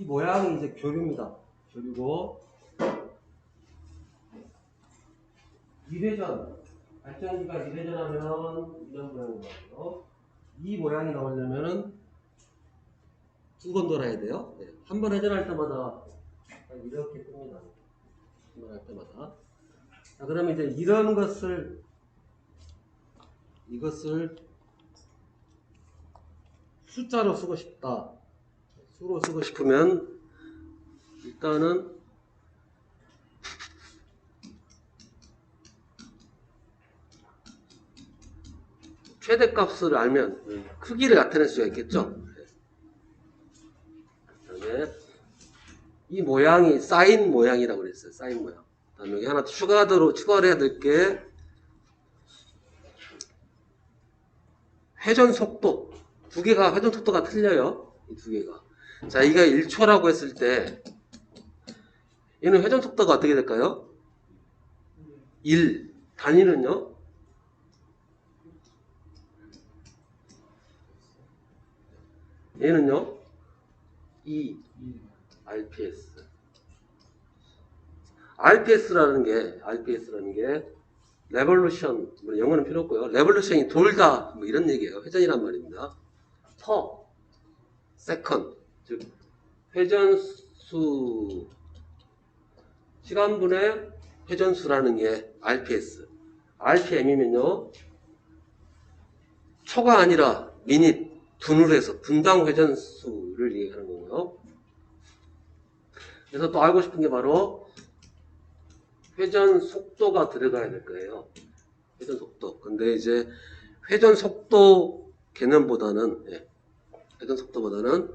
이 모양이 이제 교류입니다. 교류고 1회전 발전기가 1회전 하면 이런 모양이 나와요. 이 모양이 나오려면은 두 번 돌아야 돼요. 네. 한 번 회전할 때마다 이렇게 뜹니다. 한 번 할 때마다. 자, 그러면 이제 이런 이것을 숫자로 쓰고 싶다. 수로 쓰고 싶으면 일단은 최대값을 알면 크기를 나타낼 수가 있겠죠. 그다음에 이 모양이 사인 모양이라고 그랬어요. 사인 모양. 그다음에 여기 하나 추가를 해야 될 게 회전 속도. 두 개가 회전 속도가 틀려요. 이 두 개가. 자, 이게 1초라고 했을 때 얘는 회전 속도가 어떻게 될까요? 1. 단위는요? 얘는요? 2. RPS. RPS라는 게 레볼루션, 영어는 필요 없고요. 레볼루션이 돌다, 뭐 이런 얘기예요. 회전이란 말입니다. 퍼, 세컨드, 즉 회전수, 시간분의 회전수라는 게 RPS. RPM이면요, 초가 아니라 미닛, 분으로 해서 분당 회전수를 얘기하는 거고요. 그래서 또 알고 싶은 게 바로 회전 속도가 들어가야 될 거예요. 회전 속도. 근데 이제 회전 속도 개념보다는, 회전 속도보다는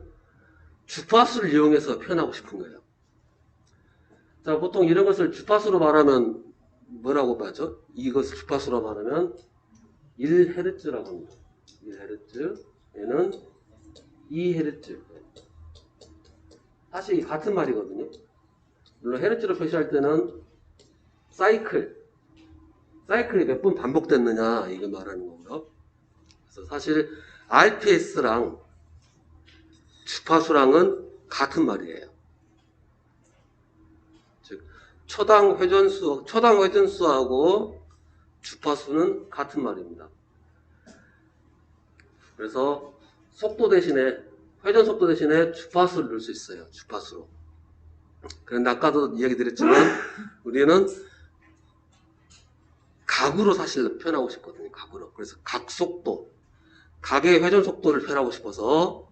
주파수를 이용해서 표현하고 싶은 거예요. 자, 보통 이런 것을 주파수로 말하면 뭐라고 하죠? 이것을 주파수로 말하면 1Hz라고 합니다. 1Hz. 얘는 2Hz. 사실 같은 말이거든요. 물론 헤르츠로 표시할 때는 사이클이 몇 번 반복됐느냐 이거 말하는 거고요. 그래서 사실 RPS랑 주파수랑은 같은 말이에요. 즉 초당 회전수하고 주파수는 같은 말입니다. 그래서 회전 속도 대신에 주파수를 넣을 수 있어요. 주파수로. 그런데 아까도 이야기 드렸지만 우리는 각으로 사실 표현하고 싶거든요. 각으로. 그래서 각속도, 각의 회전 속도를 표현하고 싶어서,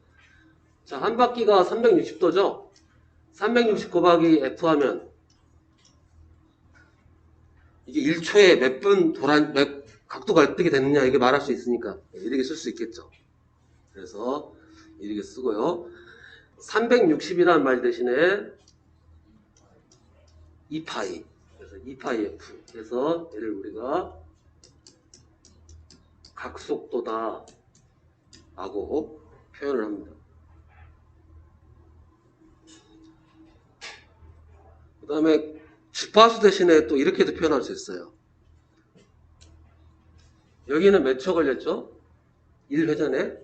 자, 한 바퀴가 360도죠? 360 곱하기 F 하면 이게 1초에 몇 분 각도가 어떻게 됐느냐 이게 말할 수 있으니까 이렇게 쓸 수 있겠죠. 그래서 이렇게 쓰고요. 360이라는 말 대신에 2파이. 그래서 2파이 F. 그래서 얘를 우리가 각속도다 라고 표현을 합니다. 그 다음에 주파수 대신에 또 이렇게도 표현할 수 있어요. 여기는 몇 초 걸렸죠? 1회전에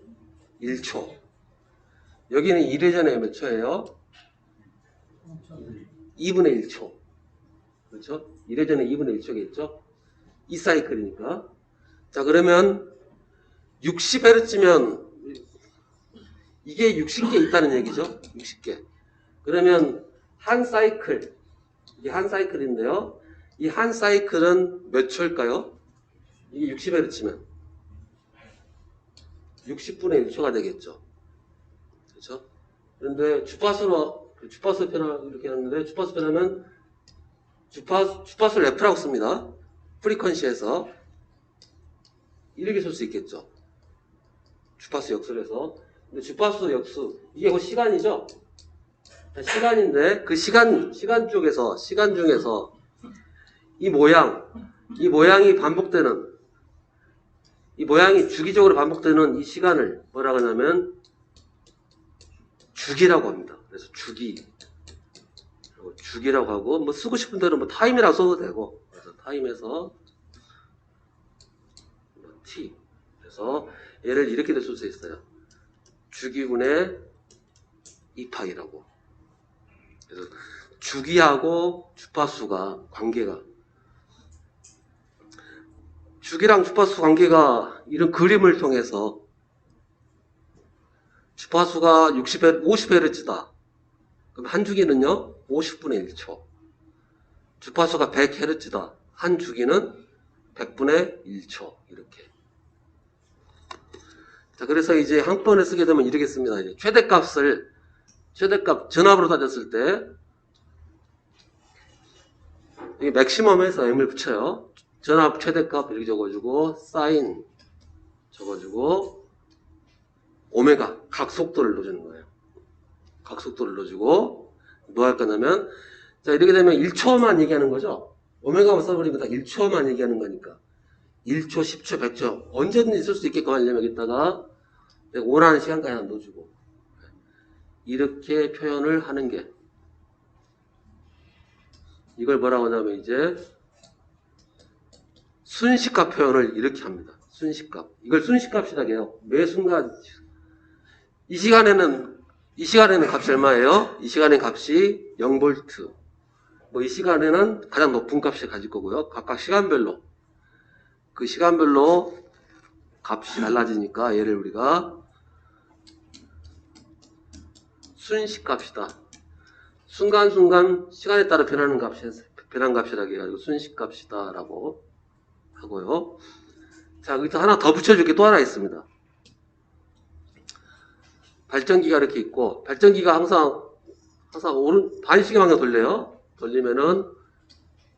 1초. 여기는 1회전에 몇 초예요? 2분의 1초. 그렇죠? 1회전에 2분의 1초겠죠? 이 사이클이니까. 자, 그러면 60Hz면 이게 60개 있다는 얘기죠? 60개. 그러면 한 사이클, 이게 한 사이클인데요. 이 한 사이클은 몇 초일까요? 이게 60Hz면 60분의 1초가 되겠죠. 그렇죠? 그런데 주파수 표현을 이렇게 하는데 주파수 표현하면 주파수를 F라고 씁니다. 프리퀀시에서 이렇게 쓸 수 있겠죠. 주파수 역수를 해서. 근데 주파수 역수 이게 곧 시간이죠. 시간인데 그 시간 중에서 이 모양이 반복되는 이 모양이 주기적으로 반복되는 이 시간을 뭐라고 하냐면 주기라고 합니다. 그래서 주기라고 하고 뭐 쓰고 싶은 대로 뭐 타임이라고 써도 되고 그래서 타임에서 t 그래서 얘를 이렇게도 쓸 수 있어요. 주기분의 2파이라고 그래서 주기하고 주파수가 관계가 주기랑 주파수 관계가 이런 그림을 통해서 주파수가 50Hz다. 그럼 한 주기는요 50분의 1초. 주파수가 100Hz다. 한 주기는 100분의 1초. 이렇게. 자, 그래서 이제 한번에 쓰게 되면 이러겠습니다. 이제 최대값 전압으로 따졌을 때 이게 맥시멈에서 m을 붙여요. 전압 최대값 이렇게 적어주고 사인 적어주고 오메가 각속도를 넣어주는 거예요. 각속도를 넣어주고 뭐 할 거냐면 자 이렇게 되면 1초만 얘기하는 거죠. 오메가만 써버리면 다 1초만 얘기하는 거니까 1초, 10초, 100초 언제든지 쓸 수 있게끔 하려면 여기다가 내가 원하는 시간까지 하나 넣어주고 이렇게 표현을 하는 게 이걸 뭐라고 하냐면 이제 순식값 표현을 이렇게 합니다. 순식값. 이걸 순식값이라고 해요. 매 순간 이 시간에는 값이 얼마예요? 이 시간의 값이 0V. 뭐 이 시간에는 가장 높은 값을 가질 거고요. 각각 시간별로 그 시간별로 값이 달라지니까 얘를 우리가 순식값이다. 순간순간 시간에 따라 변하는 값이라고 해가지고 순식값이다 라고 하고요. 자, 여기서 하나 더 붙여줄 게 또 하나 있습니다. 발전기가 이렇게 있고, 발전기가 항상 반시계 방향 돌려요. 돌리면은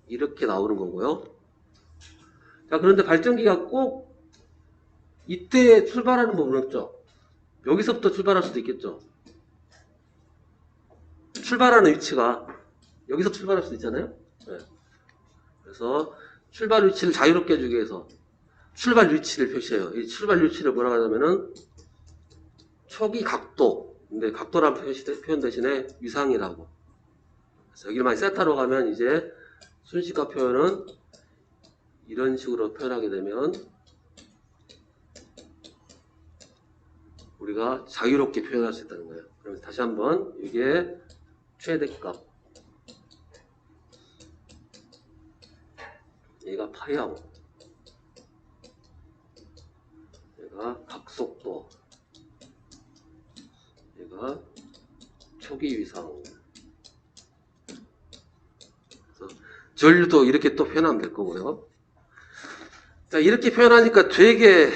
이렇게 나오는 거고요. 자, 그런데 발전기가 꼭 이때 출발하는 부분 없죠? 여기서부터 출발할 수도 있겠죠? 출발하는 위치가 여기서 출발할 수도 있잖아요? 네. 그래서 출발 위치를 자유롭게 해주기 위해서 출발 위치를 표시해요. 이 출발 위치를 뭐라고 하냐면은 초기 각도. 근데 각도라는 표현 대신에 위상이라고. 그래서 여기를 많이 세타로 가면 이제 순식값 표현은 이런 식으로 표현하게 되면 우리가 자유롭게 표현할 수 있다는 거예요. 그러면 다시 한번 이게 최대값. 얘가 파이하고 얘가 각속도 얘가 초기 위상. 그래서 전류도 이렇게 또 표현하면 될 거고요. 자, 이렇게 표현하니까 되게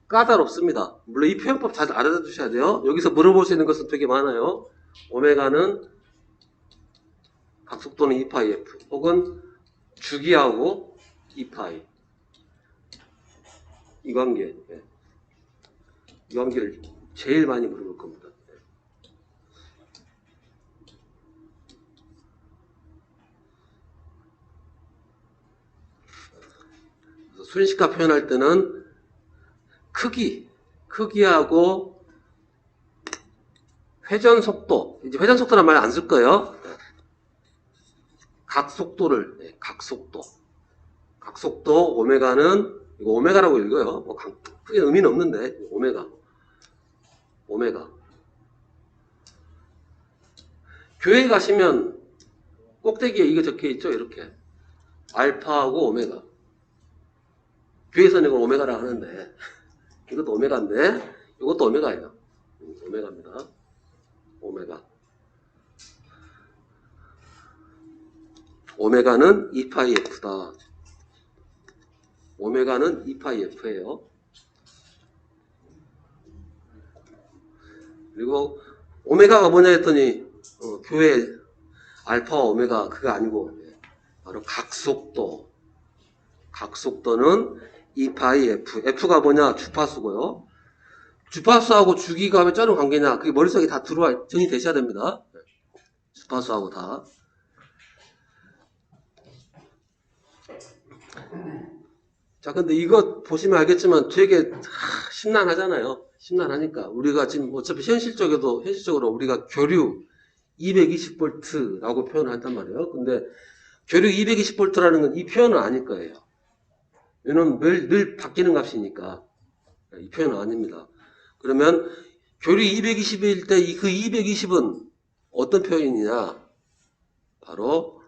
까다롭습니다. 물론 이 표현법 잘 알아두셔야 돼요. 여기서 물어볼 수 있는 것은 되게 많아요. 오메가는 각속도는 2파이F 혹은 주기하고 2파이 이 관계. 이 관계를 제일 많이 물어볼 겁니다. 그래서 순식값 표현할 때는 크기하고 회전 속도, 이제 회전 속도란 말 안 쓸 거예요. 각속도를, 각속도, 오메가는, 이거 오메가라고 읽어요. 뭐, 크게 의미는 없는데, 오메가. 교회 가시면 꼭대기에 이거 적혀 있죠, 이렇게. 알파하고 오메가. 교회에서는 이걸 오메가라 하는데, 이것도 오메가인데, 이것도 오메가예요. 오메가입니다. 오메가. 오메가는 2파이F다. 오메가는 2파이F예요. 그리고 오메가가 뭐냐 했더니 교회 알파와 오메가 그거 아니고 바로 각속도. 각속도는 2파이F. F가 뭐냐? 주파수고요. 주파수하고 주기가 왜 짜는 관계냐? 그게 머릿속에 다 들어와 정리되셔야 됩니다. 주파수하고 다. 자, 근데 이거 보시면 알겠지만 되게 심란하잖아요. 심란하니까. 우리가 지금 어차피 현실적으로 우리가 교류 220V라고 표현을 한단 말이에요. 근데 교류 220V라는 건 이 표현은 아닐 거예요. 왜냐면 늘 바뀌는 값이니까. 이 표현은 아닙니다. 그러면 교류 220일 때 그 220은 어떤 표현이냐? 바로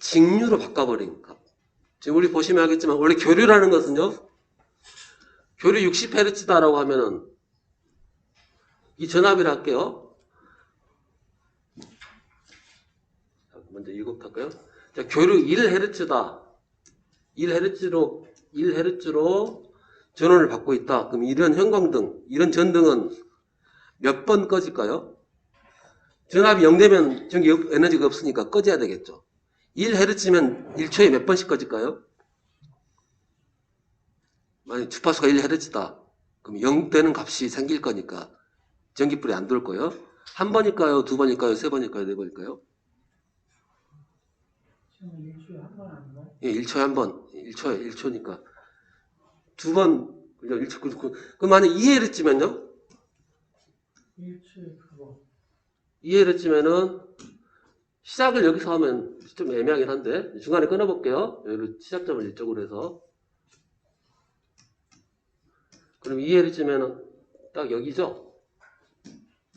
직류로 바꿔버린 값. 지금 우리 보시면 알겠지만 원래 교류라는 것은요. 교류 60Hz다라고 하면은 이 전압이라 할게요. 먼저 이것부터 할까요? 자, 교류 1Hz다. 1Hz로 전원을 받고 있다. 그럼 이런 형광등, 이런 전등은 몇 번 꺼질까요? 전압이 0 되면 전기 에너지가 없으니까 꺼져야 되겠죠. 1Hz면 1초에 몇 번씩 꺼질까요? 만약 주파수가 1Hz다. 그럼 0 되는 값이 생길 거니까 전기불이 안 들어올 거예요. 한 번일까요? 두 번일까요? 세 번일까요? 네 번일까요? 지금 일주일에 한 번 아닌가요? 예, 1초에 한 번. 1초니까. 두 번, 그죠? 1초, 그럼 만약 2Hz면요? 일주일에 두 번. 2Hz면은 시작을 여기서 하면 좀 애매하긴 한데 중간에 끊어볼게요. 여기로 시작점을 이쪽으로 해서 그럼 2Hz면은 딱 여기죠?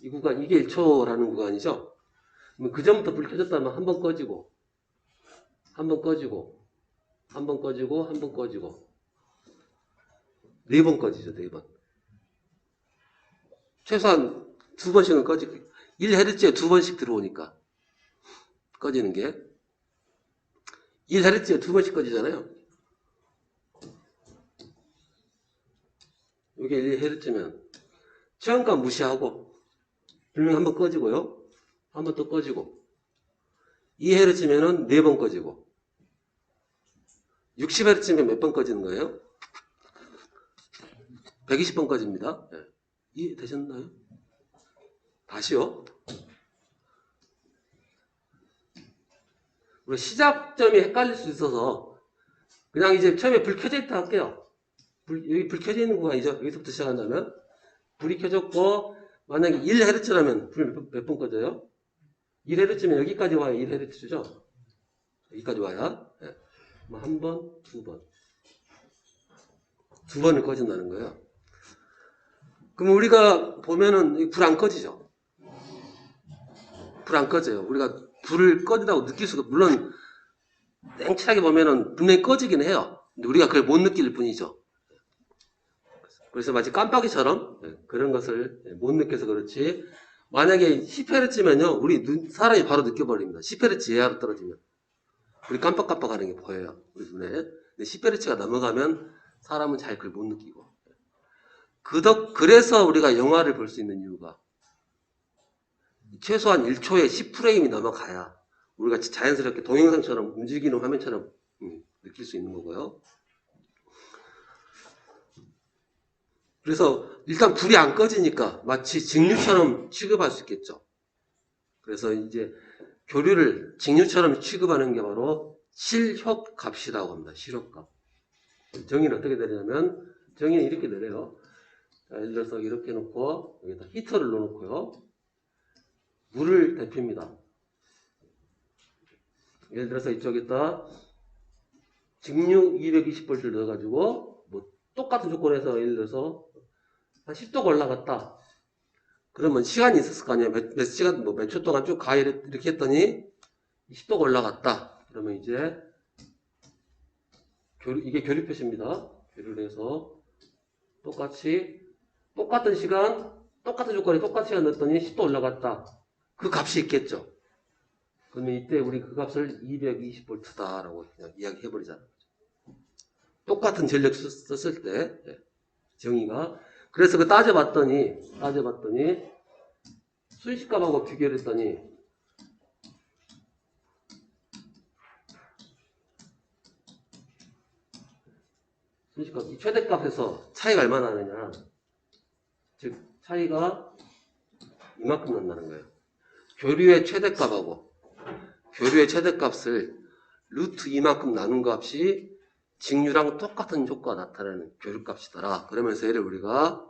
이 구간, 이게 1초라는 구간이죠? 그럼 그 전부터 불 켜졌다면 한 번 꺼지고 한 번 꺼지고 한 번 꺼지고 한 번 꺼지고 네 번 꺼지죠. 네 번. 최소한 두 번씩은 꺼지고 1Hz에 두 번씩 들어오니까 꺼지는 게 1Hz에 두 번씩 꺼지잖아요. 이게 1Hz면 최연값 무시하고 분명히 한 번 꺼지고요. 한 번 또 꺼지고 2Hz면은 네 번 꺼지고 60Hz면 몇 번 꺼지는 거예요? 120번 꺼집니다. 네. 이해되셨나요? 다시요. 우리 시작점이 헷갈릴 수 있어서 그냥 이제 처음에 불 켜져 있다 할게요. 여기 불 켜져 있는 구간이죠. 여기서부터 시작한다면 불이 켜졌고 만약에 1Hz라면 불 몇 번 꺼져요? 1Hz면 여기까지 와야 1Hz죠. 여기까지 와야 네. 뭐 한 번, 두 번. 두 번을 꺼진다는 거예요. 그럼 우리가 보면은 불 안 꺼지죠. 불 안 꺼져요. 우리가 불을 꺼진다고 느낄 수가 물론 냉철하게 보면은 분명히 꺼지긴 해요. 근데 우리가 그걸 못 느낄 뿐이죠. 그래서 마치 깜빡이처럼 그런 것을 못 느껴서 그렇지. 만약에 10Hz면요, 우리 사람이 바로 느껴버립니다. 10Hz 이하로 떨어지면 우리 깜빡깜빡하는 게 보여요, 우리 눈에. 근데 10Hz가 넘어가면 사람은 잘 그걸 못 느끼고. 그래서 우리가 영화를 볼 수 있는 이유가 최소한 1초에 10프레임이 넘어가야 우리가 자연스럽게 동영상처럼 움직이는 화면처럼 느낄 수 있는 거고요. 그래서 일단 불이 안 꺼지니까 마치 직류처럼 취급할 수 있겠죠. 그래서 이제 교류를 직류처럼 취급하는 게 바로 실효값이라고 합니다. 실효값. 정의는 어떻게 되냐면 정의는 이렇게 내려요. 자, 예를 들어서 이렇게 놓고 여기다 히터를 넣어놓고요. 물을 데핍니다. 예를 들어서 이쪽에다 직류 220V를 넣어가지고 뭐 똑같은 조건에서 예를 들어서 한 10도가 올라갔다. 그러면 시간이 있었을 거 아니에요. 몇 시간, 뭐 몇 초 동안 쭉 이렇게 했더니 10도가 올라갔다. 그러면 이제 이게 교류 표시입니다. 교류를 해서 똑같은 시간, 똑같은 조건에 똑같은 시간 넣었더니 10도 올라갔다. 그 값이 있겠죠. 그러면 이때 우리 그 값을 220V다라고 그냥 이야기해버리잖아요. 똑같은 전력 썼을 때 정의가. 그래서 그 따져봤더니 순식값하고 비교를 했더니 순식값 이 최대값에서 차이가 얼마나 나느냐. 즉 차이가 이만큼 난다는 거예요. 교류의 최대값하고 교류의 최대값을 루트 이만큼 나눈 값이 직류랑 똑같은 효과가 나타나는 교류값이더라. 그러면서 얘를 우리가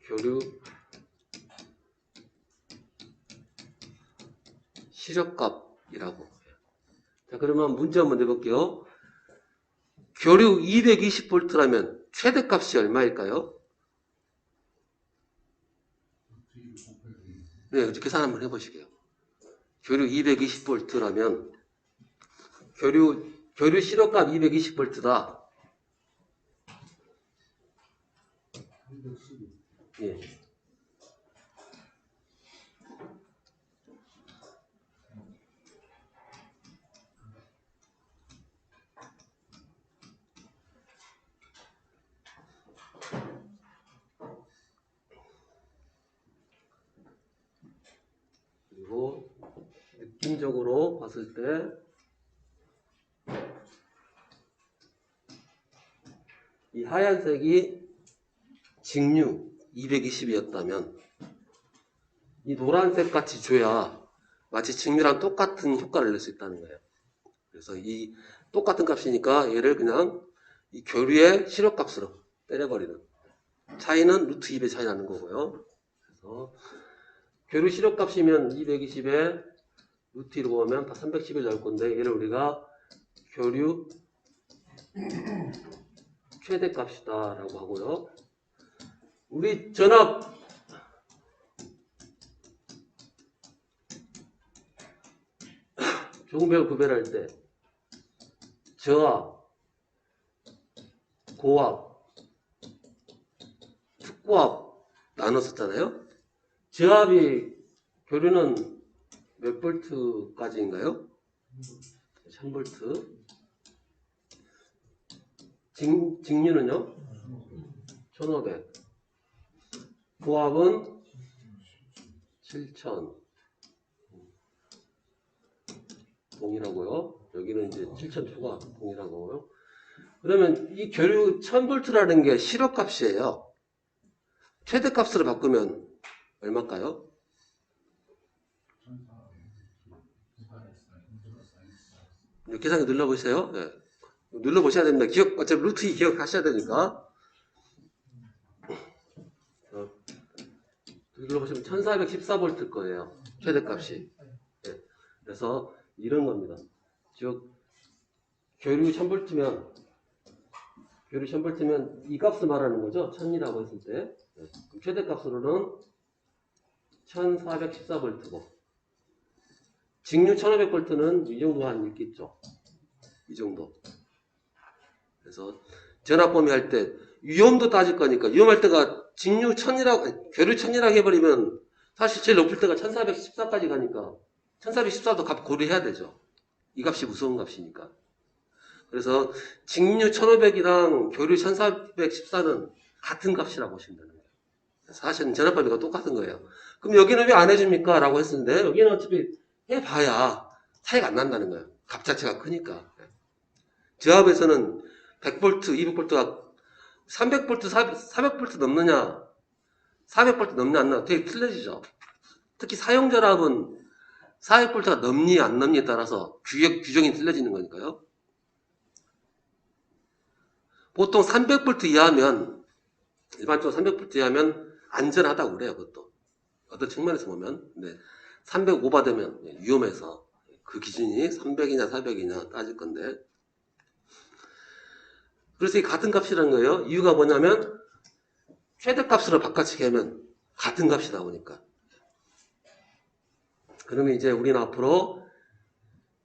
교류 실효값이라고. 자, 그러면 문제 한번 내볼게요. 교류 220V라면 최대값이 얼마일까요? 네, 이제 계산 한번 해보시게요. 교류 220V라면 교류 실효값 220V다. 예. 그리고 느낌적으로 봤을 때 이 하얀색이 직류 220이었다면 이 노란색 같이 줘야 마치 직류랑 똑같은 효과를 낼 수 있다는 거예요. 그래서 이 똑같은 값이니까 얘를 그냥 이 교류의 실효값으로 때려버리는 차이는 루트 2배 차이 나는 거고요. 그래서 교류 실효값이면 220에 루트 2로 보면 다 310을 나올 건데 얘를 우리가 교류 최대값이다 라고 하고요. 우리 전압 종별 구별할 때 저압, 고압, 특고압 나눴었잖아요. 저압이 교류는 몇 볼트까지인가요? 1000볼트. 직류는요? 1500. 고압은 7000. 동일하고요. 여기는 이제 7000 초과 동일하고요. 그러면 이 교류 1000볼트라는 게 실효값이에요. 최대값으로 바꾸면 얼마일까요? 계산기 눌러보세요. 네. 눌러보셔야 됩니다. 어차피 루트 2 기억하셔야 되니까. 눌러보시면 1414V일 거예요. 최대값이. 네. 그래서 이런 겁니다. 즉, 교류 1000V면 이 값을 말하는 거죠. 1000이라고 했을 때. 네. 그럼 최대값으로는 1414V고. 직류 1500V는 이 정도 한 있겠죠. 이 정도. 그래서 전압 범위 할 때 위험도 따질 거니까 위험할 때가 직류 1000이라고 교류 1000이라고 해버리면 사실 제일 높을 때가 1414까지 가니까 1414도 값 고려해야 되죠. 이 값이 무서운 값이니까. 그래서 직류 1500이랑 교류 1414는 같은 값이라고 보시면 되는 거예요. 사실은 전압 범위가 똑같은 거예요. 그럼 여기는 왜 안 해줍니까? 라고 했었는데 여기는 어차피 해봐야 차이가 안 난다는 거예요. 값 자체가 크니까. 저압에서는 100V, 200V가 300V, 400V 넘느냐, 400V 넘느냐 안 넘느냐 되게 틀려지죠. 특히 사용저압은 400V가 넘니 안 넘니에 따라서 규정이 틀려지는 거니까요. 보통 300V 이하면 일반적으로 300V 이하면 안전하다고 그래요. 그것도 어떤 측면에서 보면. 근데 300 오버되면 위험해서 그 기준이 300이냐 400이냐 따질 건데, 그래서 이 같은 값이라는 거예요. 이유가 뭐냐면 최대값으로 바꿔치기 하면 같은 값이 나오니까. 그러면 이제 우리는 앞으로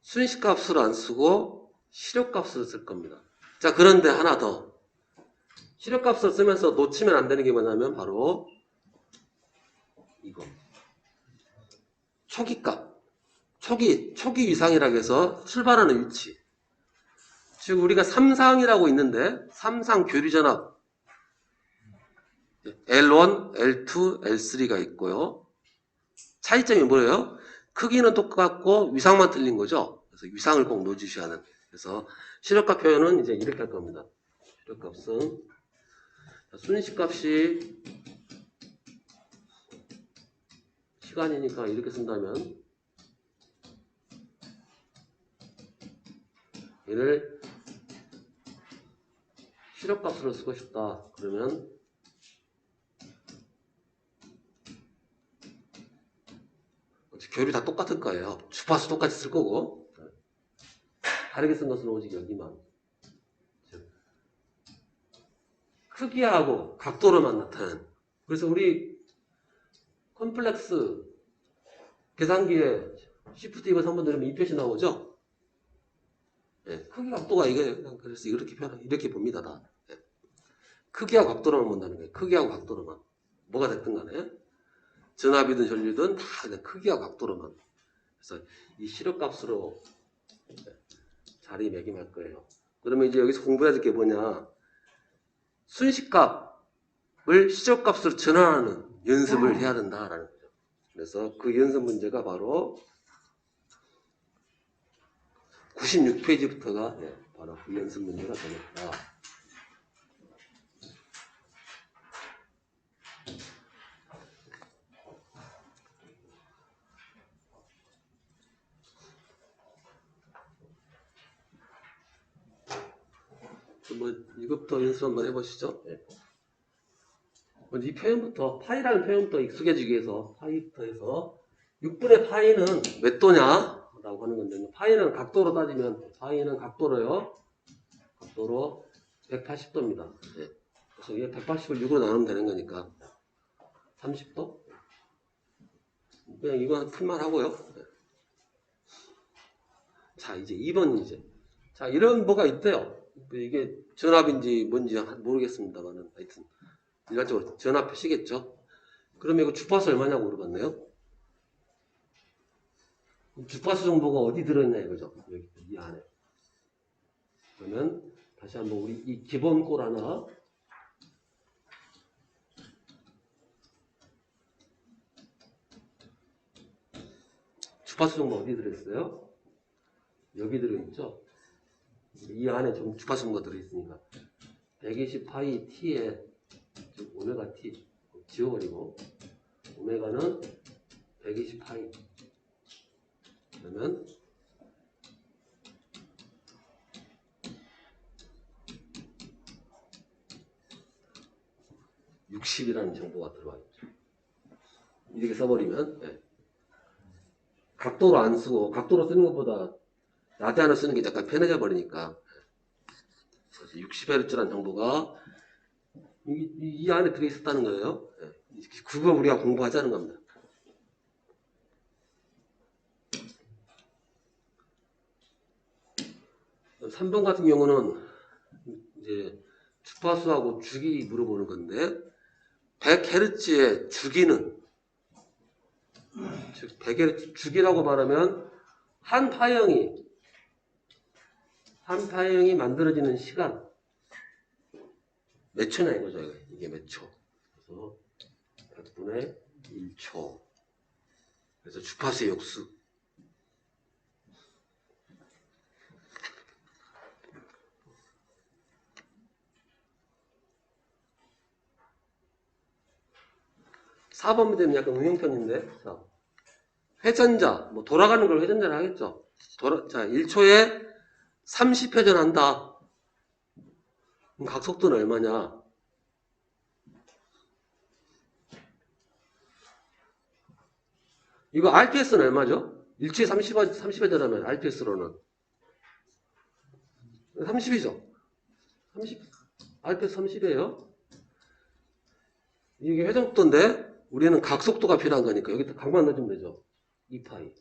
순식값으로 안 쓰고 실효값으로 쓸 겁니다. 자, 그런데 하나 더. 실효값을 쓰면서 놓치면 안 되는 게 뭐냐면 바로 이거. 초기값. 초기 위상이라고 해서 출발하는 위치. 즉 우리가 3상이라고 있는데 3상 교류전압 L1, L2, L3가 있고요. 차이점이 뭐예요? 크기는 똑같고 위상만 틀린 거죠. 그래서 위상을 꼭 넣어주셔야 하는. 그래서 실효값 표현은 이제 이렇게 할 겁니다. 실효값은 순식값이 시간이니까 이렇게 쓴다면 얘를 실효값으로 쓰고 싶다. 그러면 교류 다 똑같을 거예요. 주파수 똑같이 쓸 거고 다르게 쓴 것은 오직 여기만 크기하고 각도로만 나타나는. 그래서 우리 컴플렉스 계산기에 Shift 입어서 한번 누르면 이 표시 나오죠? 예, 크기 각도가 이게 그래서 이렇게 봅니다 다. 예. 크기와 각도로만 본다는 거예요. 크기하고 각도로만. 뭐가 됐든 간에 전압이든 전류든 다 그냥 크기와 각도로만. 그래서 이 시력값으로 자리매김할 거예요. 그러면 이제 여기서 공부해야 될 게 뭐냐? 순식값을 시적값으로 전환하는 연습을 해야 된다라는 거죠. 그래서 그 연습 문제가 바로 96페이지부터가 바로 그 연습 문제가 되겠다. 뭐 이것부터 연습 한번 해보시죠. 먼저 이 표현부터 파이라는 표현부터 익숙해지기 위해서 파이부터 해서 6분의 파이는 몇 도냐? 라고 하는 건데 파이는 각도로 따지면 파이는 각도로요. 각도로 180도입니다. 그래서 이게 180을 6으로 나누면 되는 거니까 30도? 그냥 이건 풀만 하고요. 자 이제 2번 이제 자 이런 뭐가 있대요. 이게 전압인지 뭔지 모르겠습니다만은 하여튼 일반적으로 전압 표시겠죠. 그러면 이거 주파수 얼마냐고 물어봤네요. 주파수 정보가 어디 들어있냐 이거죠. 여기 이 안에. 그러면 다시 한번 우리 이 기본 꼴 하나 주파수 정보 어디 들어있어요? 여기 들어있죠. 이 안에 좀 주파수 정보가 들어있으니까 120파이 t에 즉 오메가 t 지워버리고 오메가는 120파이 그러면 60이라는 정보가 들어와 있죠. 이렇게 써버리면 각도로 안 쓰고 각도로 쓰는 것보다 라디안을 쓰는 게 약간 편해져 버리니까 60Hz라는 정보가 이 안에 들어있었다는 거예요. 그거 우리가 공부하자는 겁니다. 그럼 3번 같은 경우는 이제 주파수하고 주기 물어보는 건데 100Hz의 주기는 즉 100Hz 주기라고 말하면 한 파형이 만들어지는 시간 몇 초냐 이거죠. 이게 몇 초. 그래서 100분의 1초. 그래서 주파수의 역수. 사 4번 문제는 약간 응용편인데, 자, 회전자, 뭐 돌아가는 걸 회전자를 하겠죠. 자, 1초에 30회전 한다. 그럼 각속도는 얼마냐? 이거 RPS는 얼마죠? 1초에 30회전 하면 RPS로는 30이죠. 30, RPS 30이에요. 이게 회전속도인데 우리는 각속도가 필요한 거니까 여기다 각만 넣어주면 되죠. 2파이.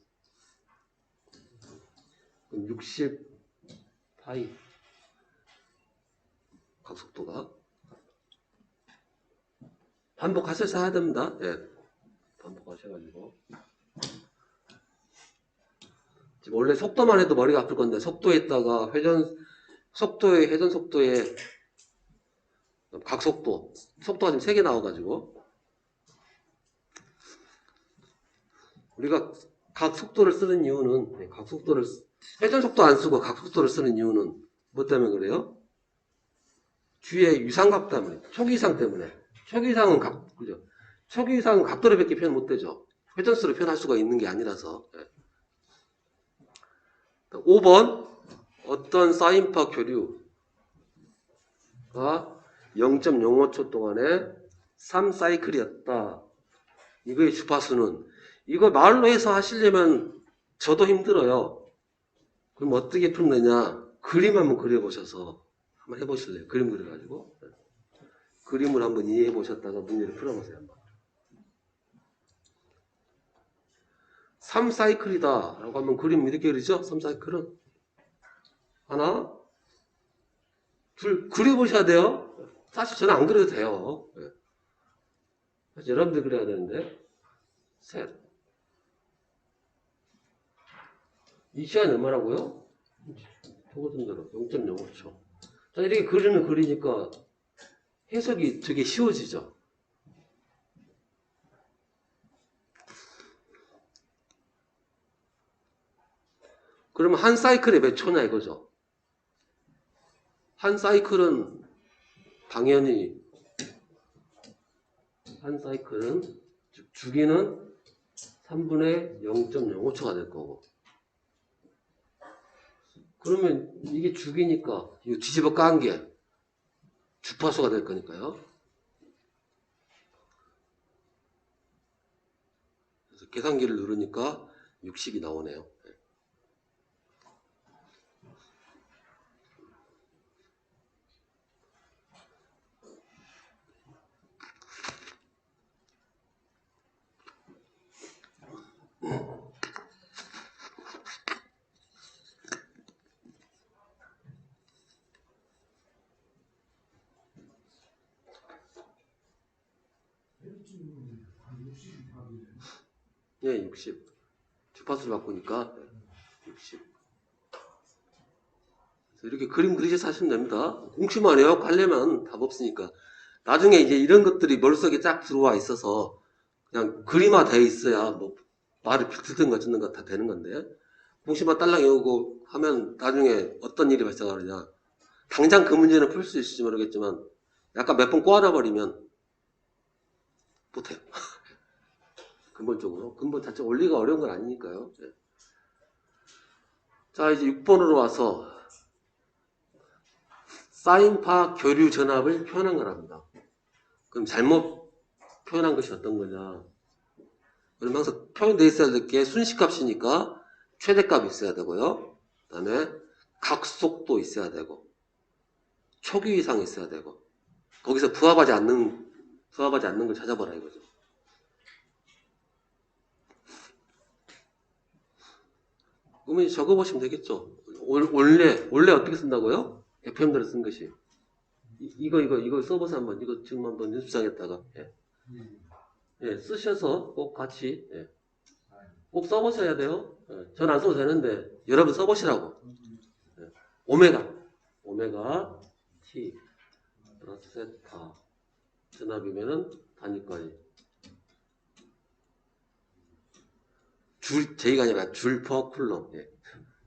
그럼 60파이 각속도가 반복하셔서 해야 됩니다. 반복하셔가지고 지금 원래 속도만 해도 머리가 아플 건데 속도에다가 속도의 회전 속도에 각속도 속도가 지금 3개 나와가지고 우리가 각속도를 쓰는 이유는 회전 속도 안 쓰고 각속도를 쓰는 이유는 뭐 때문에 그래요? 뒤에 유상각 때문에 초기이상 때문에 초기이상은 그죠? 초기이상은 각도를 밖에 표현 못 되죠. 회전수로 표현할 수가 있는 게 아니라서 5번 어떤 사인파 교류가 0.05초 동안에 3사이클이었다. 이거의 주파수는 이거 말로 해서 하시려면 저도 힘들어요. 그럼 어떻게 풀면 되냐? 그림 한번 그려보셔서 한번 해보실래요? 그림 그려가지고 그림을 한번 이해해 보셨다가 문제를 풀어보세요. 한번. 3사이클이다 라고 하면 그림 이렇게 그리죠? 3사이클은 하나 둘 그려보셔야 돼요. 사실 저는 안 그려도 돼요. 예. 사실 여러분들 그려야 되는데 셋. 이 시간이 얼마라고요? 적어둔 대로 0.05초. 자, 이렇게 그리는 그리니까 해석이 되게 쉬워지죠. 그러면 한 사이클에 몇 초냐 이거죠. 한 사이클은 당연히 한 사이클은 즉 주기는 3분의 0.05초가 될 거고. 그러면 이게 주기니까 이거 뒤집어 깐 게 주파수가 될 거니까요. 그래서 계산기를 누르니까 60이 나오네요. 예, 60. 주파수를 바꾸니까 60. 이렇게 그림 그리셔서 하시면 됩니다. 공식만 해요. 관례만 답 없으니까. 나중에 이제 이런 것들이 머릿속에 쫙 들어와 있어서 그냥 그림화 되어 있어야 뭐 말을 듣든가 듣는가 다 되는 건데 공식만 딸랑 외우고 하면 나중에 어떤 일이 발생하느냐. 당장 그 문제는 풀 수 있을지 모르겠지만 약간 몇 번 꼬아놔 버리면 못해요. 근본적으로. 근본 자체 원리가 어려운 건 아니니까요. 네. 자, 이제 6번으로 와서 사인파 교류 전압을 표현한 거랍니다. 그럼 잘못 표현한 것이 어떤 거냐. 그럼 항상 표현되어 있어야 될 게 순식값이니까 최대값이 있어야 되고요. 그 다음에 각속도 있어야 되고 초기 이상 있어야 되고 거기서 부합하지 않는 걸 찾아보라 이거죠. 그러면 적어보시면 되겠죠. 원래 어떻게 쓴다고요? FM대로 쓴 것이. 이거 써보세요 한번. 이거 지금 한번 연습장에다가. 예. 예, 쓰셔서 꼭 같이, 예. 꼭 써보셔야 돼요. 예. 전 안 써도 되는데, 여러분 써보시라고. 예. 오메가, T, 플러스 세타. 전압이면은 단위까지. 제이가 아니라 줄 퍼 쿨럼. 예.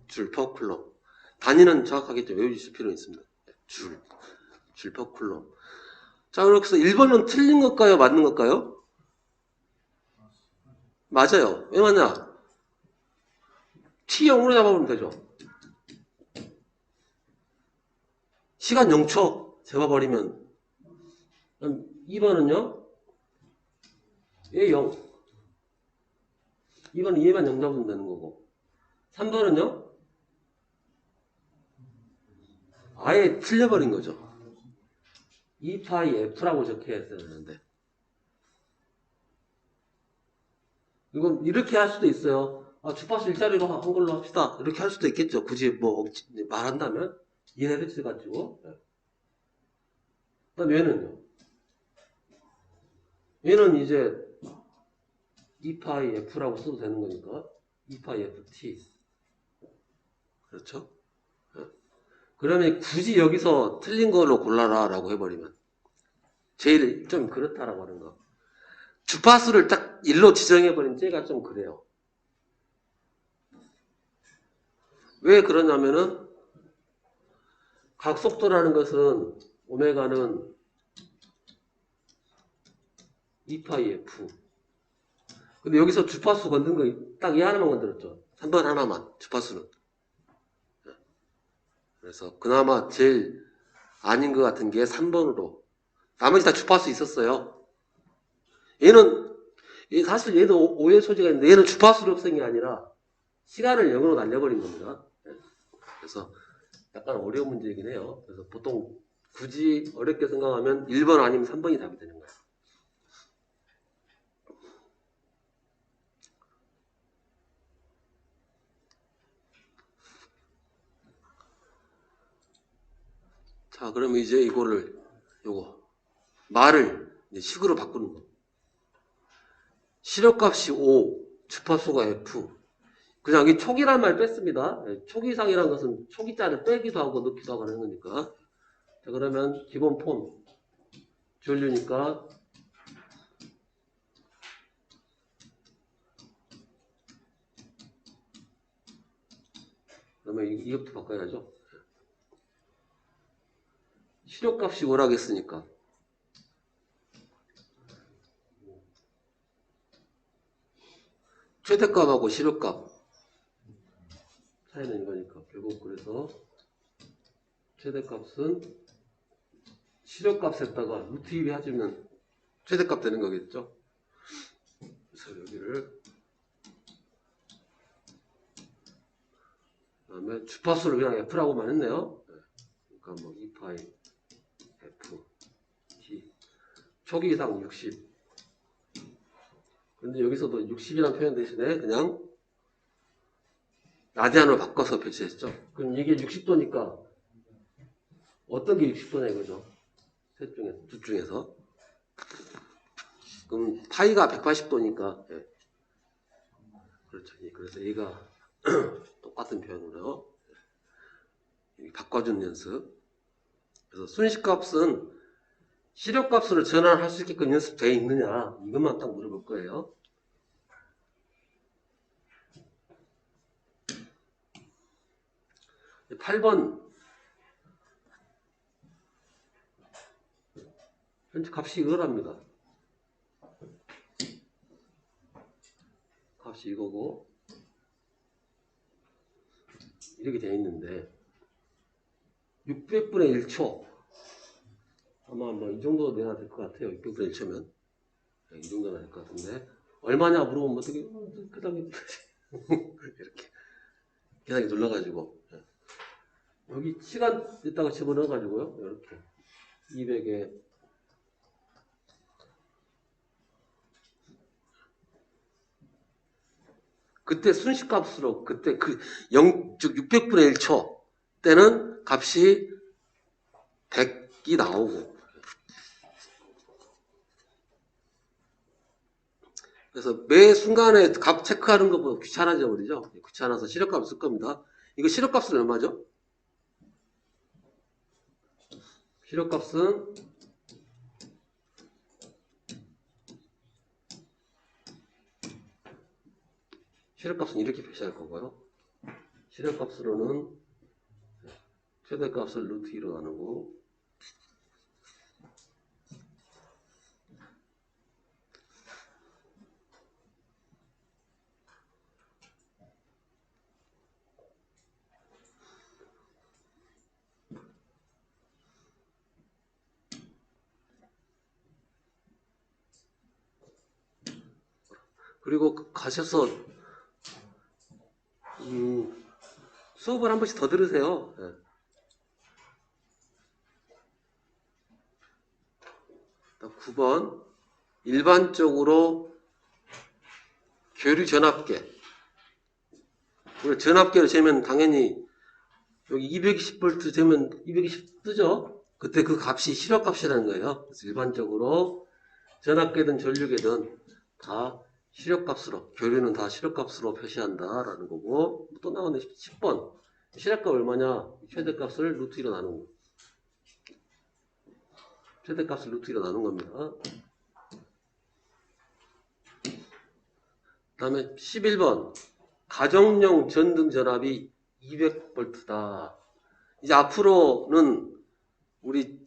줄 퍼 쿨럼. 단위는 정확하게 좀 외우실 필요는 있습니다. 줄 퍼 쿨럼. 자, 그래서 1번은 틀린 걸까요? 맞는 걸까요? 맞아요. 왜 맞냐? T0으로 잡아보면 되죠. 시간 0초 잡아버리면. 그럼 2번은요? 얘 0. 2번은 얘만 0 잡으면 되는 거고. 3번은요? 아예 틀려버린 거죠. 2파이 F라고 적혀 있어야 되는데. 이건 이렇게 할 수도 있어요. 아, 주파수 일자리로 한 걸로 합시다. 이렇게 할 수도 있겠죠. 굳이 뭐 말한다면 이해해서 가지고. 그다음 얘는요. 얘는 이제 2파이 F라고 써도 되는 거니까 2파이 FT. 그렇죠? 그러면 굳이 여기서 틀린 걸로 골라라 라고 해버리면 제일 좀 그렇다라고 하는 거. 주파수를 딱 일로 지정해버리면 쟤가 좀 그래요. 왜 그러냐면은 각속도라는 것은 오메가는 2파이 F. 근데 여기서 주파수 건든 거 딱 이 하나만 건드렸죠. 3번 하나만 주파수는. 그래서 그나마 제일 아닌 것 같은 게 3번으로. 나머지 다 주파수 있었어요. 사실 얘도 오해 소지가 있는데 얘는 주파수를 없앤 게 아니라 시간을 0으로 날려버린 겁니다. 그래서 약간 어려운 문제이긴 해요. 그래서 보통 굳이 어렵게 생각하면 1번 아니면 3번이 답이 되는 거예요. 자, 그러면 이제 이거를, 요거, 말을 이제 식으로 바꾸는 거. 시력값이 5, 주파수가 F. 그냥 이 촉이란 말 뺐습니다. 촉이상이라는 것은 촉이자를 빼기도 하고 넣기도 하고 하는 거니까. 자, 그러면 기본 폼. 전류니까 그러면 이것부터 바꿔야죠. 시력값이 오라겠으니까 최대값하고 시력값 차이는 이거니까 결국 그래서 최대값은 시력값에다가 루트 2배 해주면 최대값 되는 거겠죠. 그래서 여기를 그 다음에 주파수를 그냥 F라고만 했네요. 그러니까 뭐 2파이 F T 초기 이상 60. 근데 여기서도 60이라는 표현 대신에 그냥 라디안으로 바꿔서 표시했죠. 그럼 이게 60도니까 어떤 게 60도냐 이거죠. 셋 중에서, 둘 중에서. 그럼 파이가 180도니까 예. 그렇죠. 그래서 얘가 똑같은 표현으로 바꿔주는 연습. 그래서 순식값은 시력값으로 전환할 수 있게끔 연습되어 있느냐 이것만 딱 물어볼 거예요. 네, 8번 현재 값이 이거랍니다. 값이 이거고 이렇게 되어 있는데 600분의 1초 아마 뭐 이 정도 내야 될 것 같아요. 600분의 1초면 이 정도는 될 것 같은데 얼마냐 물어보면 어떻게 그다음에 이렇게 계산기 눌러가지고 여기 시간 있다가 집어넣어가지고요 이렇게 200에 그때 순식값으로 그때 그 0, 즉 600분의 1초 때는 값이 100이 나오고 그래서 매 순간에 값 체크하는 것보다 귀찮아져 버리죠. 귀찮아서 시력값을 쓸 겁니다. 이거 시력값은 얼마죠? 시력값은 이렇게 표시할 거고요. 시력값으로는 최대값을 루트 2로 나누고 그리고 가셔서 수업을 한 번씩 더 들으세요. 9번 일반적으로 교류 전압계 우리가 전압계를 재면 당연히 여기 220V 재면 220 뜨죠. 그때 그 값이 시력값이라는 거예요. 그래서 일반적으로 전압계든 전류계든 다 시력값으로 교류는 다 시력값으로 표시한다라는 거고 또 나오네 10번 시력값 얼마냐 최대값을 루트 2로 나누는 거 최대값을 루트 2로 나눈 겁니다. 그 다음에 11번 가정용 전등 전압이 200V다. 이제 앞으로는 우리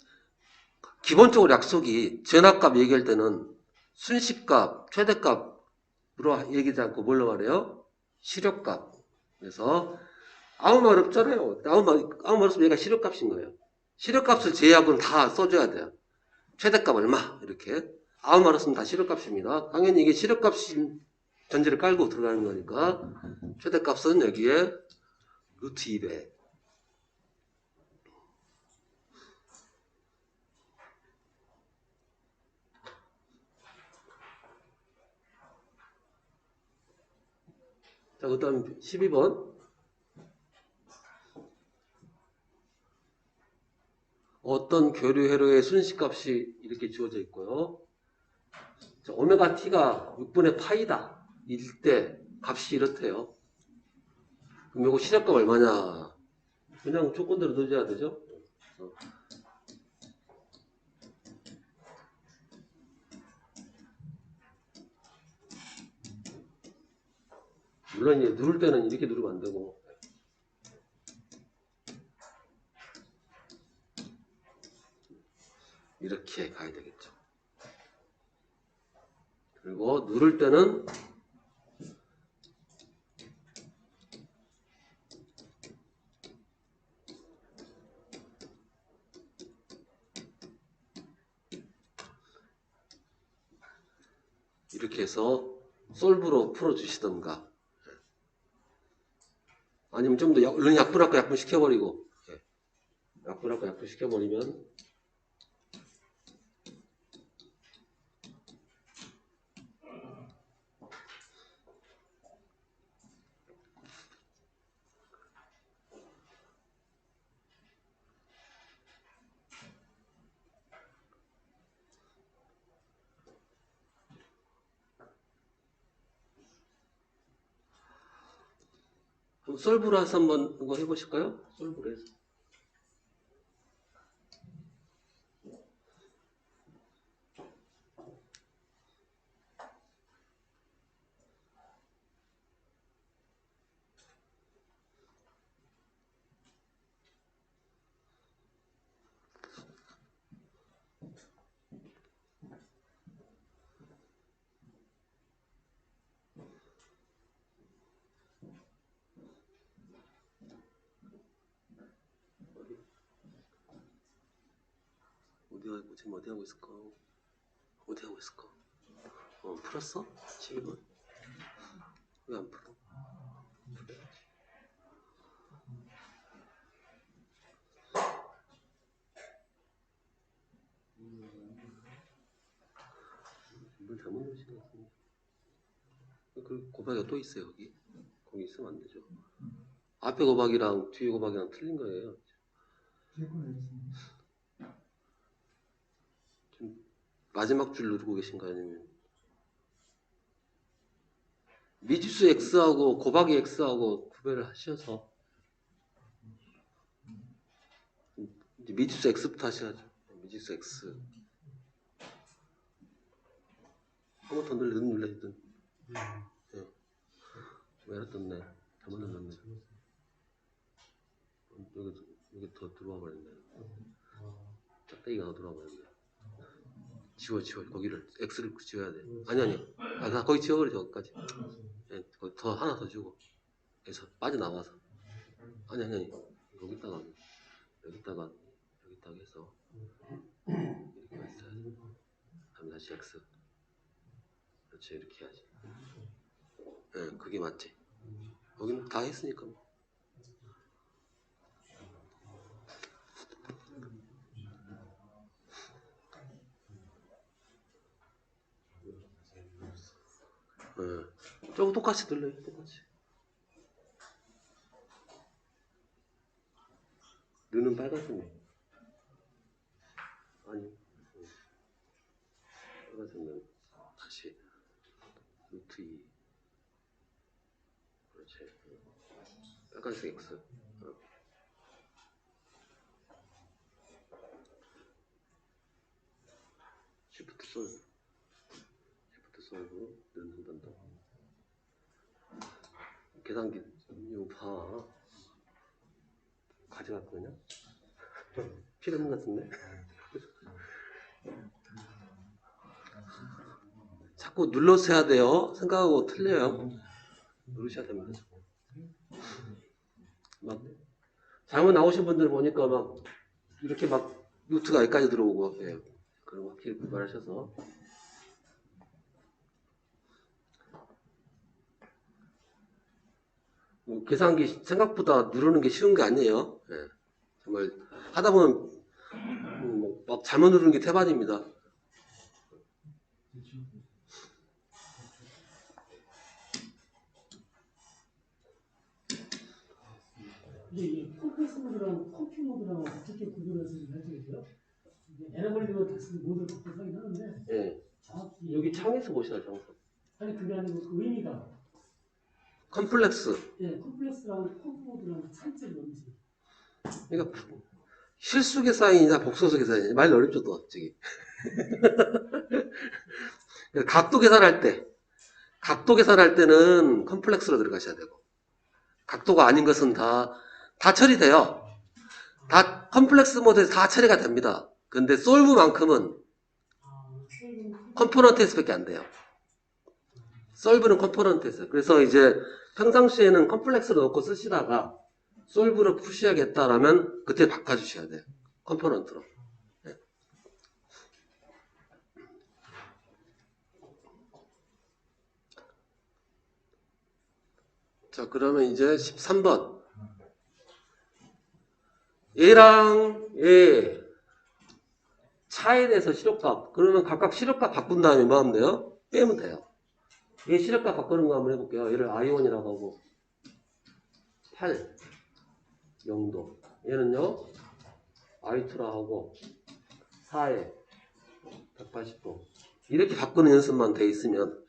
기본적으로 약속이 전압값 얘기할 때는 순식값, 최대값으로 얘기하지 않고 뭘로 말해요? 시력값. 그래서 아무 말 없잖아요. 아무 말 없으면 얘가 시력값인 거예요. 시력값을 제외하고는 다 써줘야 돼요. 최대값 얼마 이렇게 아무 말 없으면 다 시력값입니다. 당연히 이게 시력값인 전제를 깔고 들어가는 거니까 최대값은 여기에 루트 200 자, 그 다음 12번 어떤 교류 회로의 순식값이 이렇게 주어져 있고요. 자, 오메가 t가 6분의 파이다. 일 때 값이 이렇대요. 그럼 이거 시작값 얼마냐? 그냥 조건대로 넣어줘야 되죠. 물론 이제 누를 때는 이렇게 누르면 안 되고 이렇게 가야 되겠죠. 그리고 누를 때는 이렇게 해서 솔브로 풀어주시던가 아니면 좀 더 얼른 약분할거 약분 시켜버리고 약분할거 약분 시켜버리면 솔브로 해서 한번 이거 해보실까요? 솔브로 해서 지금 어디 하고 있을까? 어디 하고 있을까? 풀었어? 12번? 왜 안 풀어? 뭘 잘못 넣으신 것 같은데. 그 곱하기가 또 있어요, 여기. 거기 있으면 안 되죠. 앞에 곱하기랑 뒤에 곱하기랑 틀린 거예요. 지금 마지막 줄 누르고 계신 거 아니면 미지수 x하고 곱하기 x하고 구별을 하셔서 이제 미지수 x부터 하셔야죠. 미지수 x 한 번 더 눌러야든. 왜 이랬던데? 잘못 눌렀네. 여기 더 들어와 버렸네. 짝대기가 더 들어와 버렸네. 지워 거기를 x를 지워야 돼. 아니 나 거기 지워버려 저거까지. 네, 거기 더 하나 더 주고 그래서 빠져나와서 아니 여기다가 해서 이렇게 했어야지. 다음에 다시 x 그렇지 이렇게 해야지. 네, 그게 맞지. 거기는 다 했으니까. 네. 저거 똑같이 들려요. 똑같이. 눈은 빨간색이네. 아니. 빨간색은 다시 루트 2. 그렇지. 빨간색 x. 시프트 솔브 넣는단다. 계산기 이거 봐. 가져갔거든요. 필요 없는 것 같은데. 자꾸 눌러서 해야 돼요. 생각하고 틀려요. 누르셔야 됩니다. 막 잘못 나오신 분들 보니까 막 이렇게 막 루트가 여기까지 들어오고 그런 거 확실히 구별하셔서 계산기 생각보다 누르는 게 쉬운 게 아니에요. 정말 하다 보면 막 잘못 누르는 게 태반입니다. 이게 이 컴패스 모드랑 컴퓨 모드랑 어떻게 구별해서 할 수 있어요? 에러 걸리면 다시 모두 바꾸긴 하는데 예. 정확히 여기 창에서 보셔야 정석. 아니 그게 아니고 그 의미가 컴플렉스. 예 컴플렉스랑 컴포드랑 차이점이 뭔지 그러니까 실수계 사인이나 복소수계 사인이 말 어렵죠 또 저기. 각도 계산할 때는 컴플렉스로 들어가셔야 되고 각도가 아닌 것은 다 처리돼요. 다 컴플렉스 모드에서 다 처리가 됩니다. 근데 솔브만큼은 컴포넌트에서밖에 안 돼요. 솔브는 컴포넌트에서. 그래서 이제 평상시에는 컴플렉스로 넣고 쓰시다가 솔브로 푸셔야겠다라면 그때 바꿔주셔야 돼요. 컴포넌트로. 네. 자, 그러면 이제 13번. 얘랑 얘 차에 대해서 시력값. 그러면 각각 시력값 바꾼 다음에 뭐 하면 돼요? 빼면 돼요. 얘 시력값 바꾸는 거 한번 해볼게요. 얘를 I1이라고 하고 8 0도. 얘는요 I2라 하고 4에 180도. 이렇게 바꾸는 연습만 돼 있으면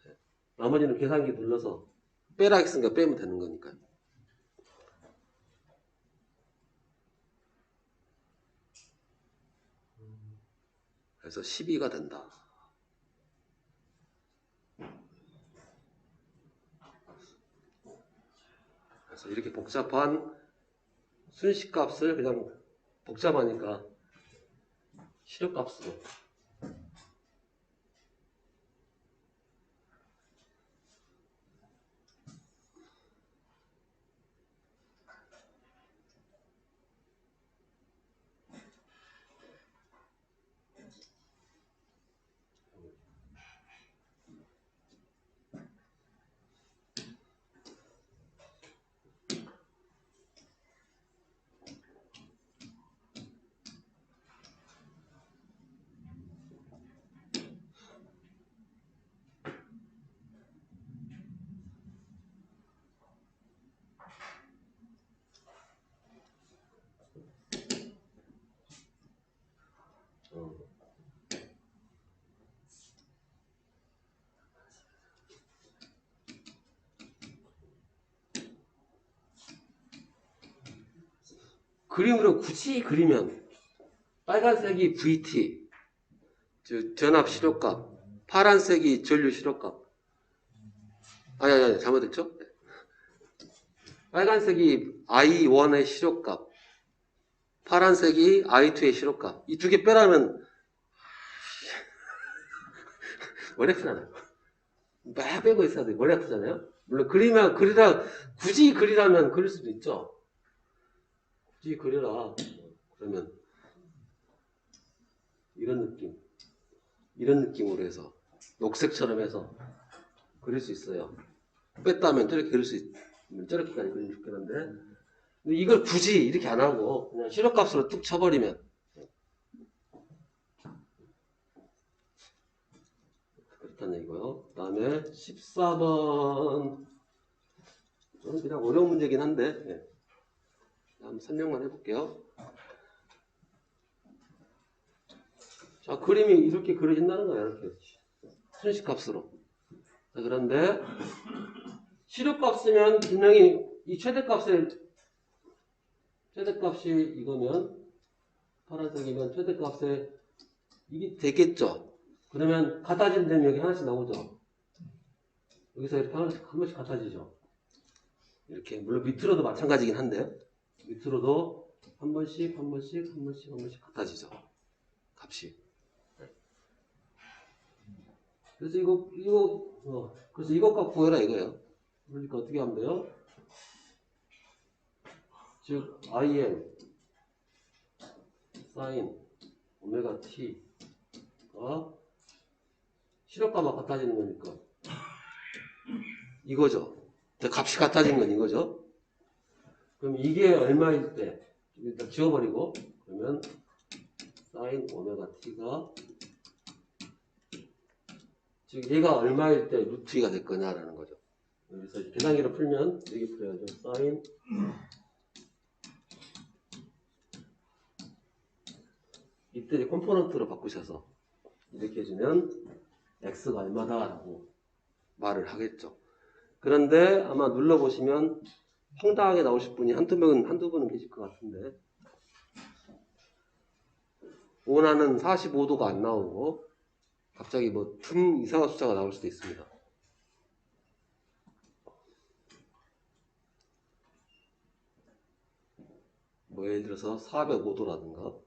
나머지는 계산기 눌러서 빼라 했으니까 빼면 되는 거니까요. 그래서 12가 된다. 그래서 이렇게 복잡한 순식값을 그냥 복잡하니까 시력값으로. 그림으로 굳이 그리면 빨간색이 VT, 즉 전압 시력값, 파란색이 전류 시력값. 아니 잘못했죠? 빨간색이 I1의 시력값, 파란색이 I2의 시력값. 이 두 개 빼라면 머리 아프잖아요. 막 빼고 있어야 돼. 머리 아프잖아요. 물론 굳이 그리라면 그릴 수도 있죠. 굳이 그려라. 그러면 이런 느낌으로 해서 녹색처럼 해서 그릴 수 있어요. 뺐다면 저렇게 그릴 수 있으면 저렇게까지 그리면 좋겠는데, 근데 이걸 굳이 이렇게 안 하고 그냥 시력값으로 뚝 쳐버리면 그렇다는 얘기고요. 그 다음에 14번 저는 그냥 어려운 문제긴 한데 한번 설명만 해볼게요. 자, 그림이 이렇게 그려진다는 거예요. 이렇게 순식값으로. 자, 그런데 시력값 쓰면 분명히 이 최대값이 이거면 파란색이면 최대값에 이게 되겠죠. 그러면 같아지는 데는 여기 하나씩 나오죠. 여기서 이렇게 한 번씩 같아지죠. 이렇게 물론 밑으로도 마찬가지긴 한데요. 밑으로도 한 번씩 같아지죠. 값이. 그래서 그래서 이것 값 구해라 이거예요. 그러니까 어떻게 하면 돼요? 즉 IM sin 오메가 t가 시력값만 같아지는 거니까 이거죠. 값이 같아진 건 이거죠. 그럼 이게 얼마일 때 일단 지워버리고 그러면 sin 오메가 t가 즉 얘가 얼마일 때 루트 2가 될 거냐라는 거죠. 여기서 계산기로 풀면 이렇게 풀어야죠. sin 이때 이제 컴포넌트로 바꾸셔서 이렇게 해주면 x가 얼마다라고 말을 하겠죠. 그런데 아마 눌러보시면 황당하게 나오실 분이 한두 분은 계실 것 같은데 원하는 45도가 안 나오고 갑자기 뭐 이상한 숫자가 나올 수도 있습니다. 뭐 예를 들어서 405도라든가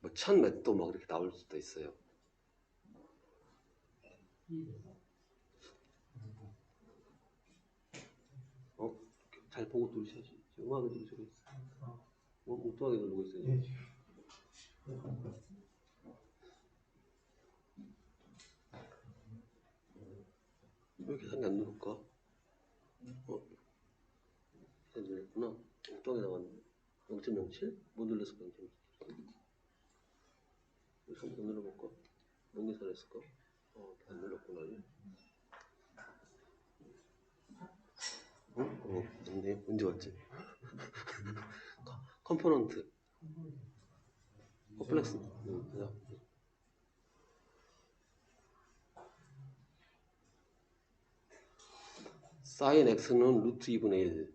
뭐 1000 몇 도 막 이렇게 나올 수도 있어요. 잘 보고 누르셔야지. 음악을 누르시고 있어요. 엉뚱하게 누르고 있어요. 왜 계산이 안 누를까? 계산 눌렀구나. 엉뚱하게 나왔네. 0.07? 못 눌렀을까? 0.07. 여기서 한번 눌러볼까? 뭔 계산했을까? 안 눌렀구나. 맞네. 언제 왔지? 컴포넌트. 컴플렉스. 그냥. 사인 x는 루트 2분의 1.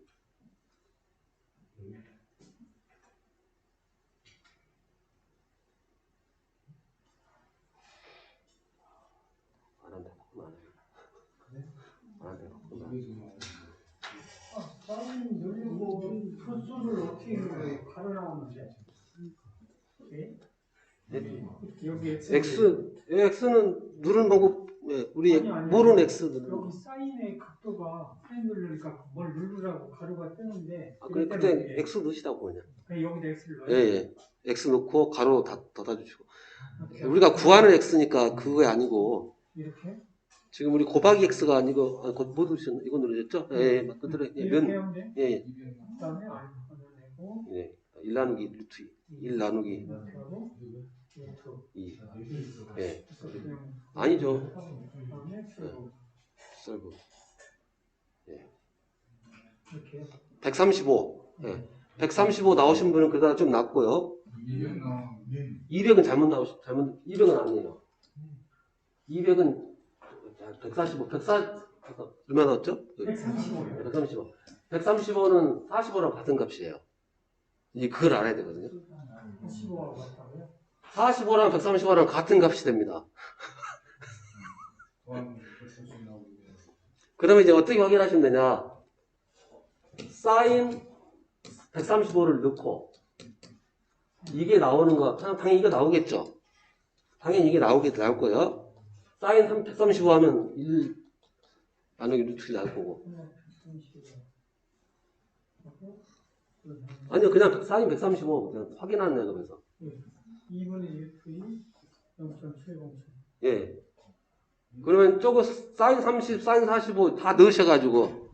안 한다. 안 한다. 사인 누르고 풀수를 어떻게 가로 나오는데? 여기 x는 누르는 방법, 우리 아니. 모르는 x 누르는 여기 거. 사인의 각도가 사인 누르니까 뭘 누르라고 가로가 뜨는데 그때 x 넣으시다고 그냥. 그냥 여기다 x를 넣어요? 예. x 넣고 가로 닫아 주시고. 이렇게 우리가 구하는 x니까 그게 아니고 이렇게? 지금 우리 곱하기 x가 아니고 뭐 누르셨나? 이거 누르셨죠? 예, 막 그대로 이렇게 하면 돼? 예. 그다음에 알파 내고 1 나누기 루트 1 나누기 하고 2. 예. 그냥 아니죠. 그다음에 썰브. 예. 이렇게 135. 예. 135 나오신 분은 그다음 좀 낮고요. 200은 200은 아니에요. 200은 145, 얼마 나왔죠? 135요. 135. 135는 45랑 같은 값이에요. 이제 그걸 알아야 되거든요. 15하고 같다고요? 45랑 135랑 같은 값이 됩니다. 그러면 이제 어떻게 확인하시면 되냐? 사인 135를 넣고 이게 나오는 거 당연히 이게 나오겠죠. 당연히 이게 나올 거예요. 사인 135 하면 1 나누기 루트 1 나올 거고. 아니요, 그냥 사인 135 그냥 확인하는 거면서. 2분의 1 0.707. 예. 그러면 저거 사인 30, 사인 45 다 넣으셔가지고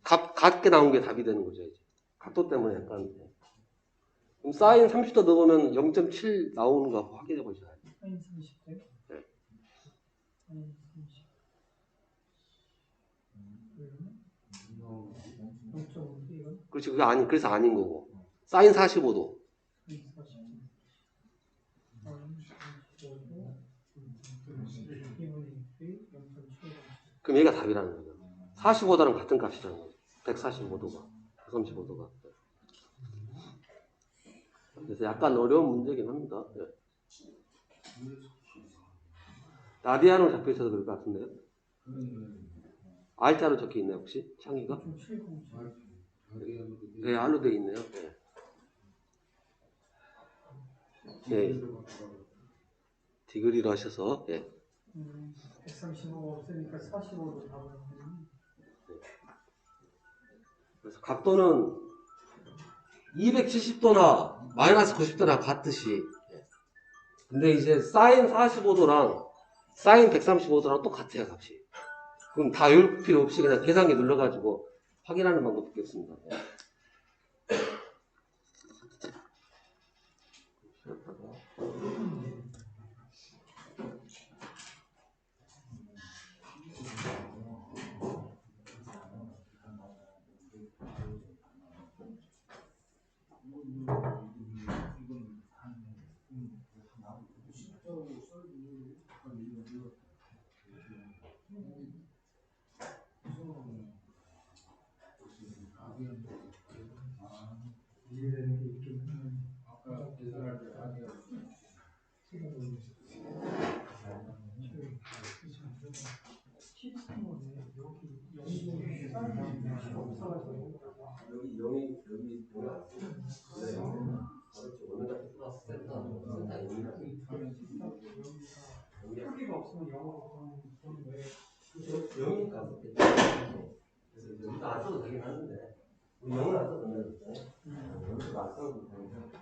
같게 나온 게 답이 되는 거죠. 이제. 각도 때문에 약간. 그럼 사인 30도 넣으면 0.7 나오는 거 확인해 보셔야 돼요. 사인 30대? 네. 사인 30. 0.5대 이건? 그렇지, 그래서 아닌 거고. 사인 45도. 사인 40. 사인 45도 2분의 1 0.7. 그럼 얘가 답이라는 거죠. 45도랑 같은 값이라는 거죠. 145도가. 135도가. 그래서 약간 어려운 문제긴 합니다. 네. 라디안으로 잡혀 있어서 그럴 것 같은데요. R자로 적혀 있나요, 혹시? 창의가? 네, R로 되어 있네요. 네. 네. 디그리로 하셔서, 예. 135가 없으니까 45도 답을 하면. 그래서 각도는 270도나 마이너스 90도나 같듯이. 근데 이제 사인 45도랑 사인 135도랑 똑같아요, 값이. 그럼 다 외울 필요 없이 그냥 계산기 눌러가지고 확인하는 방법밖에 없습니다. 시스템은 여기 영국에 사람들이 없어가지고 여기 왔어. 네. 어느 날 플러스 센터 여기가 크기가 없으면 영어로 그런 왜 영이니까 그래서 여기도 안 써도 되긴 하는데 우리 영은 안 써도 된다는데 여기도 안 써도 되는데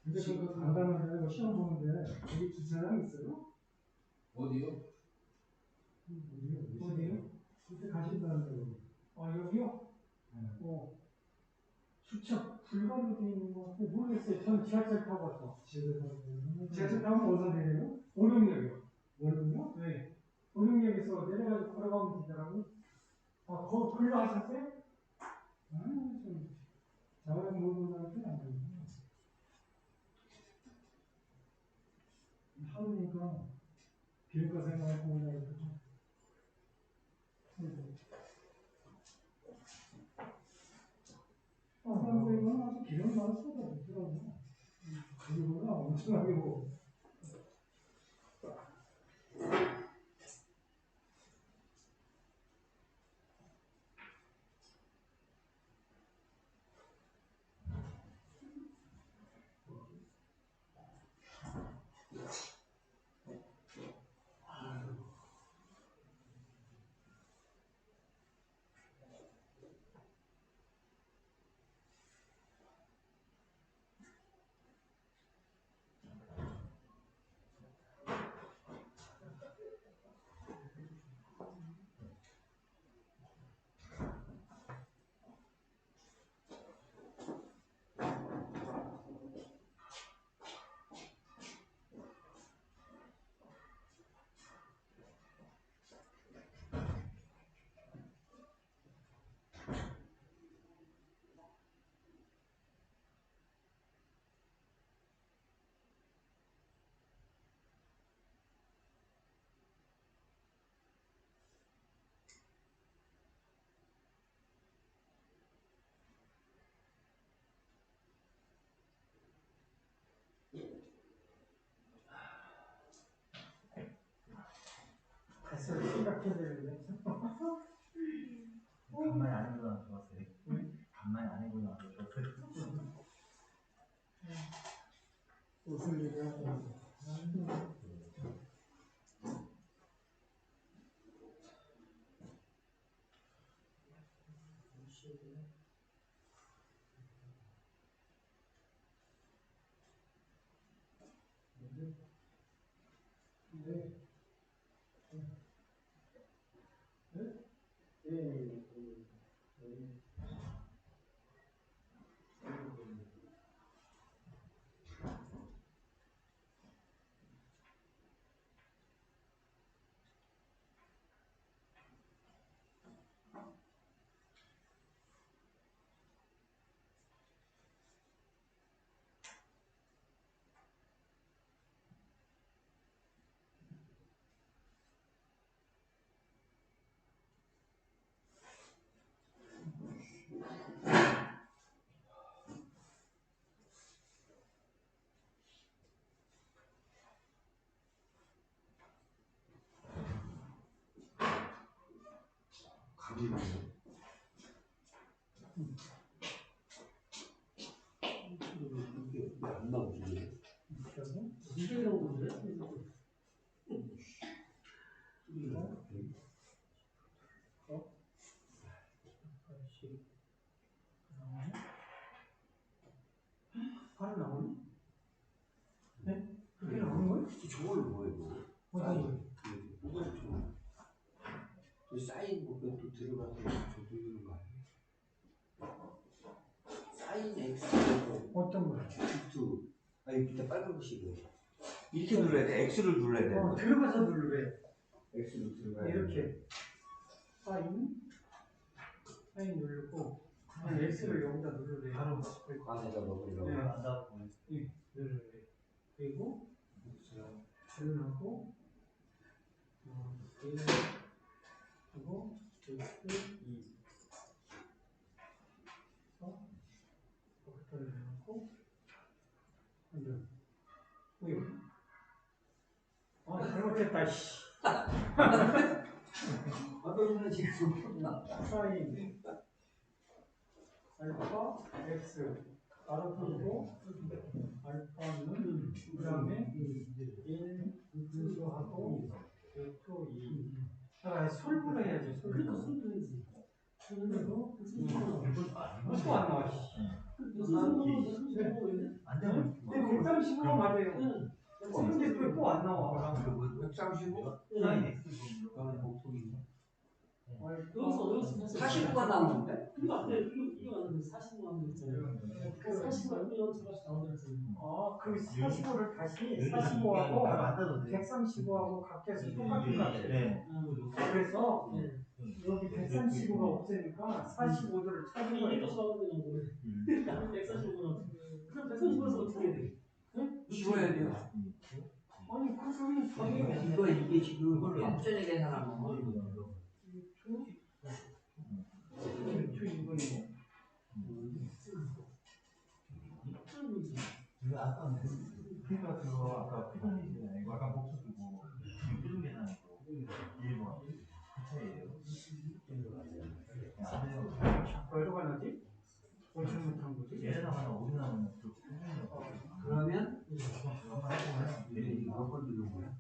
근데 그거 간단한데 시험 보는데 여기 주차장 있어요? 어디요? 어디요? 그때 가신다는데 여기요? 주차 불가로 되어 있는 거 같고 모르겠어요. 전 지하철 타고 왔어. 지하철 타면 어디서 내려요? 오룡역이요. 오룡역? 네. 오룡역에서 내려가지고 걸어가면 되더라고요. 글로 하셨어요? 좀 자원 모르는 사람은 안 돼요. 하루니까 비일까 생각하고 오냐고. 사람들은 아주 기름 많을 수가 없더라고. 그리고는 엄청나게 뭐. 다시 생각해야 되는데. 간만에 안 해보고 나서 좋았어요. 간만에 안 해보고 나서 좋았어요. 무슨 일을 해야 되는데. 감이 나요. 이게 안 나오지. 이게라고 그래? 바로 나오니? 네? 그게 나오는 거예요? 저걸로 뭐예요? 어디? 뭐가 저 쌓인 거또 들어가서 저 들는 거 아니에요? 사인 X고 어떤 거야? X2 아니 밑에 빨간 것이 뭐예요? 이렇게 눌러야 돼. X를 눌러야 돼. 들어가서 누르래. X를 들어가야 돼. 이렇게 사인 누르고 그냥 X를 여기다 누르래. 바로 안에다 넣으려고. 네. 안 닿고 누르래. 그리고 주문하고 얘를 하고 X2 버튼을 해놓고 완전 잘못했다 씨. 너는 지금 사인 알파 x 바로 풀고 알파는 그 다음에 1 분수하고 F2 2 솔분 해야지. 그러니까 솔분 해야지. 솔분으로 또 안 나와. 안 되면 135 맞아요. 근데 또 안 나와. 135? 사인 X 그거는 목소리인가? 여기서 45가 나오는데? 이거 안 돼. 이거 안 돼. 45 안 돼. 그 45가 이거 저같이 나오잖아요. 그 45를 다시 45하고 바로 안 닿아도 돼. 135하고 각해서 똑같은 값이에요. 네. 그래서 여기 135가 없으니까 45도를 찾은 거예요. 145는 그럼 145에서 어떻게 돼? 지워야 돼요. 아니 그 소리 저기 이게 지금 앞전에 계산한 거. 그러니까 그거 아까 표정이잖아요. 이거 아까 목소 쓰고 지금 표정 계산하고 1번 그 차이예요. 안 돼요. 얼마가 나지? 어디서 못한 거지? 얘네 나가나 어디 나가나 그 표정이 그러면 이거 한번 해보면 이거 몇 번 누른 거야?